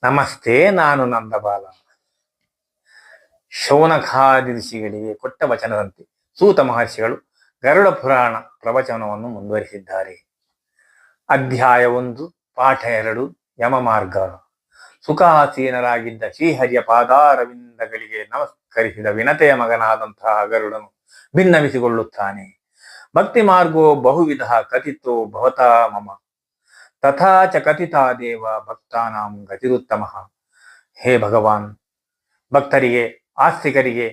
ನಮಸ್ತೆ, ನಾನು ನಂದಬಾಲ. ಶೌನಕಾದಿ ಋಷಿಗಳಿಗೆ ಕೊಟ್ಟ ವಚನದಂತೆ ಸೂತ ಮಹರ್ಷಿಗಳು ಗರುಡ ಪುರಾಣ ಪ್ರವಚನವನ್ನು ಮುಂದುವರಿಸಿದ್ದಾರೆ. ಅಧ್ಯಾಯ 1, ಪಾಠ 2, ಯಮ ಮಾರ್ಗ. ಸುಖಾಸೀನರಾಗಿದ್ದ ಶ್ರೀಹರಿಯ ಪಾದಾರವಿಂದಗಳಿಗೆ ನಮಸ್ಕರಿಸಿದ ವಿನತೆಯ ಮಗನಾದಂತಹ ಗರುಡನು ಭಿನ್ನವಿಸಿಕೊಳ್ಳುತ್ತಾನೆ. ಭಕ್ತಿ ಮಾರ್ಗೋ ಬಹುವಿಧ ಕಥಿತೋ ಭವತಾ ಮಮ ತಥಾ ಚ ಕಥಿತಾ ದೇವ ಭಕ್ತಾನಾಂ ಗತಿರುತ್ತಮ. ಹೇ ಭಗವಾನ್, ಭಕ್ತರಿಗೆ, ಆಸ್ತಿಕರಿಗೆ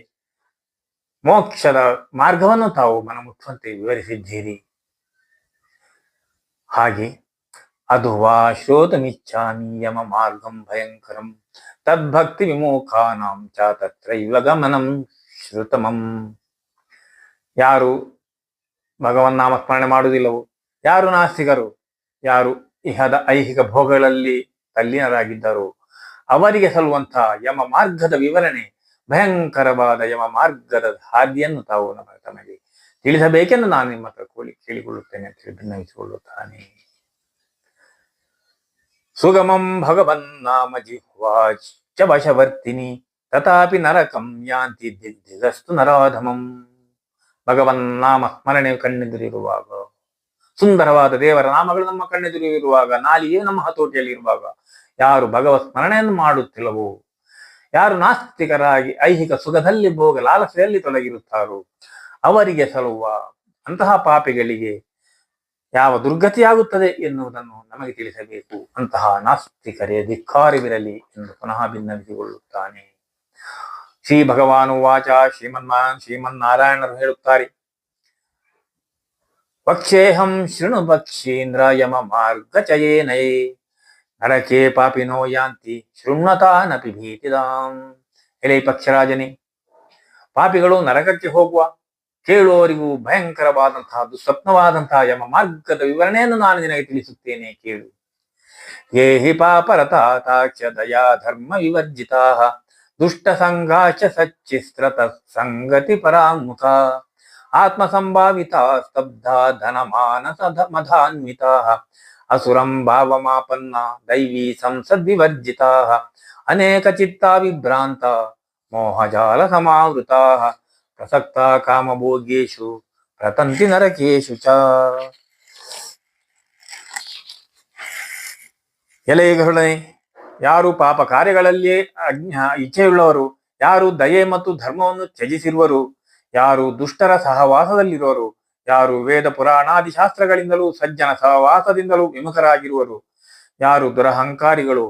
ಮೋಕ್ಷದ ಮಾರ್ಗವನ್ನು ತಾವು ಮನಮುಟ್ಟುವಂತೆ ವಿವರಿಸಿದ್ದೀರಿ. ಹಾಗೆ ಅದು ವಾ ಶ್ರೋತಮಿಚ್ಛಾಮಿ ಯಮ ಮಾರ್ಗಂ ಭಯಂಕರಂ ತದ್ಭಕ್ತಿ ವಿಮೋಖಾನಾಂ ಚ ತತ್ರೈವ ಗಮನಂ ಶ್ರುತಮಂ. ಯಾರು ಭಗವನ್ ನಾಮಸ್ಮರಣೆ ಮಾಡುವುದಿಲ್ಲವೋ, ಯಾರು ನಾಸ್ತಿಕರು, ಯಾರು ಇಹದ ಐಹಿಕ ಭೋಗಗಳಲ್ಲಿ ತಲ್ಲೀನರಾಗಿದ್ದರು, ಅವರಿಗೆ ಸಲ್ಲುವಂತಹ ಯಮ ಮಾರ್ಗದ ವಿವರಣೆ, ಭಯಂಕರವಾದ ಯಮ ಮಾರ್ಗದ ಹಾದಿಯನ್ನು ತಾವು ತಮಗೆ ತಿಳಿಸಬೇಕೆಂದು ನಾನು ನಿಮ್ಮ ಹತ್ರ ಕೇಳಿಕೊಳ್ಳುತ್ತೇನೆ ಅಂತ ಹೇಳಿ ಭಿನ್ನವಿಸಿಕೊಳ್ಳುತ್ತಾನೆ. ಸುಗಮಂ ಭಗವನ್ ನಾಮ ಜಿಹ್ವಾಚ ವಶವರ್ತಿನಿ ತಥಾಪಿ ನರಕಂ ಯಾಂತಿ ದಿಗ್ದಿಗಸ್ತು ನರಾಧಮಂ. ಭಗವನ್ ನಾಮ ಸ್ಮರಣೆ ಕಣ್ಣೆದುರಿರುವಾಗ, ಸುಂದರವಾದ ದೇವರ ನಾಮಗಳು ನಮ್ಮ ಕಣ್ಣೆದುರಿರುವಾಗ, ನಾಲಿಗೆ ನಮ್ಮ ಹತೋಟಿಯಲ್ಲಿ ಇರುವಾಗ, ಯಾರು ಭಗವತ್ ಸ್ಮರಣೆಯನ್ನು ಮಾಡುತ್ತಿಲ್ಲವೋ, ಯಾರು ನಾಸ್ತಿಕರಾಗಿ ಐಹಿಕ ಸುಖದಲ್ಲಿ ಭೋಗ ಲಾಲಸೆಯಲ್ಲಿ ತೊಡಗಿರುತ್ತಾರೋ, ಅವರಿಗೆ ಸಲ್ಲುವ ಅಂತಹ ಪಾಪಿಗಳಿಗೆ ಯಾವ ದುರ್ಗತಿಯಾಗುತ್ತದೆ ಎನ್ನುವುದನ್ನು ನಮಗೆ ತಿಳಿಸಬೇಕು. ಅಂತಹ ನಾಸ್ತಿಕರೇ ಧಿಕ್ಕಾರವಿರಲಿ ಎಂದು ಪುನಃ ಭಿನ್ನವಿಸಿಕೊಳ್ಳುತ್ತಾನೆ. ಶ್ರೀ ಭಗವಾನು ವಾಚ. ಶ್ರೀಮನ್ನಾರಾಯಣರು ಹೇಳುತ್ತಾರೆ, ವಕ್ಷೇಹಂ ಶೃಣು ಭಕ್ಷೀಂದ್ರ ಯಮ ಮಾರ್ಗಚಯೇನಯೇ ನರಕೇ ಪಾಪಿನೋ ಯಾಂತಿ ಶೃಣ್ವತಾನಪಿ ಭೀತಿದಾಂ. ಎಲೆ ಪಕ್ಷರಾಜನೇ, ಪಾಪಿಗಳು ನರಕಕ್ಕೆ ಹೋಗುವ, ಕೇಳುವವರಿಗೂ ಭಯಂಕರವಾದಂತಹ ದುಸ್ವಪ್ನವಾದಂತಹ ಯಮ ಮಾರ್ಗದ ವಿವರಣೆಯನ್ನು ನಾನು ನಿನಗೆ ತಿಳಿಸುತ್ತೇನೆ, ಕೇಳು. ಯೇ ಹಿ ಪಾಪರತಾಕ್ಷ ದಯಾ ಧರ್ಮ ವಿವರ್ಜಿತಾ ದುಷ್ಟ ಸಂಘಾಚ ಸಚ್ಚಿಸ್ತ್ರತ ಸಂಗತಿ ಪರಾಮುಖ ಆತ್ಮ ಸಂಭಾವಿತ ಸ್ತಬ್ಧ ಧನ ಮಾನಸ ಮಧಾನ್ವಿತ ಅಸುರಂ ಭಾವಮಾಪನ್ನ ದೈವೀ ಸಂಸದ್ವಿವರ್ಜಿತ ಅನೇಕ ಚಿತ್ತಾ ವಿಭ್ರಾಂತ ಮೋಹಜಾಲ ಸಮಾವೃತ ಪ್ರಸಕ್ತ ಕಾಮಭೋಗೇಶು ಪ್ರತಂತಿ ನರಕೇಶು ಚ. ಎಲೆಗಳೇ, ಯಾರು ಪಾಪ ಕಾರ್ಯಗಳಲ್ಲಿಯೇ ಇಚ್ಛೆಯುಳ್ಳವರು, ಯಾರು ದಯೆ ಮತ್ತು ಧರ್ಮವನ್ನು ತ್ಯಜಿಸಿರುವರು, ಯಾರು ದುಷ್ಟರ ಸಹವಾಸದಲ್ಲಿರುವರು, ಯಾರು ವೇದ ಪುರಾಣಾದಿ ಶಾಸ್ತ್ರಗಳಿಂದಲೂ ಸಜ್ಜನ ಸಹವಾಸದಿಂದಲೂ ವಿಮುಖರಾಗಿರುವರು, ಯಾರು ದುರಹಂಕಾರಿಗಳು,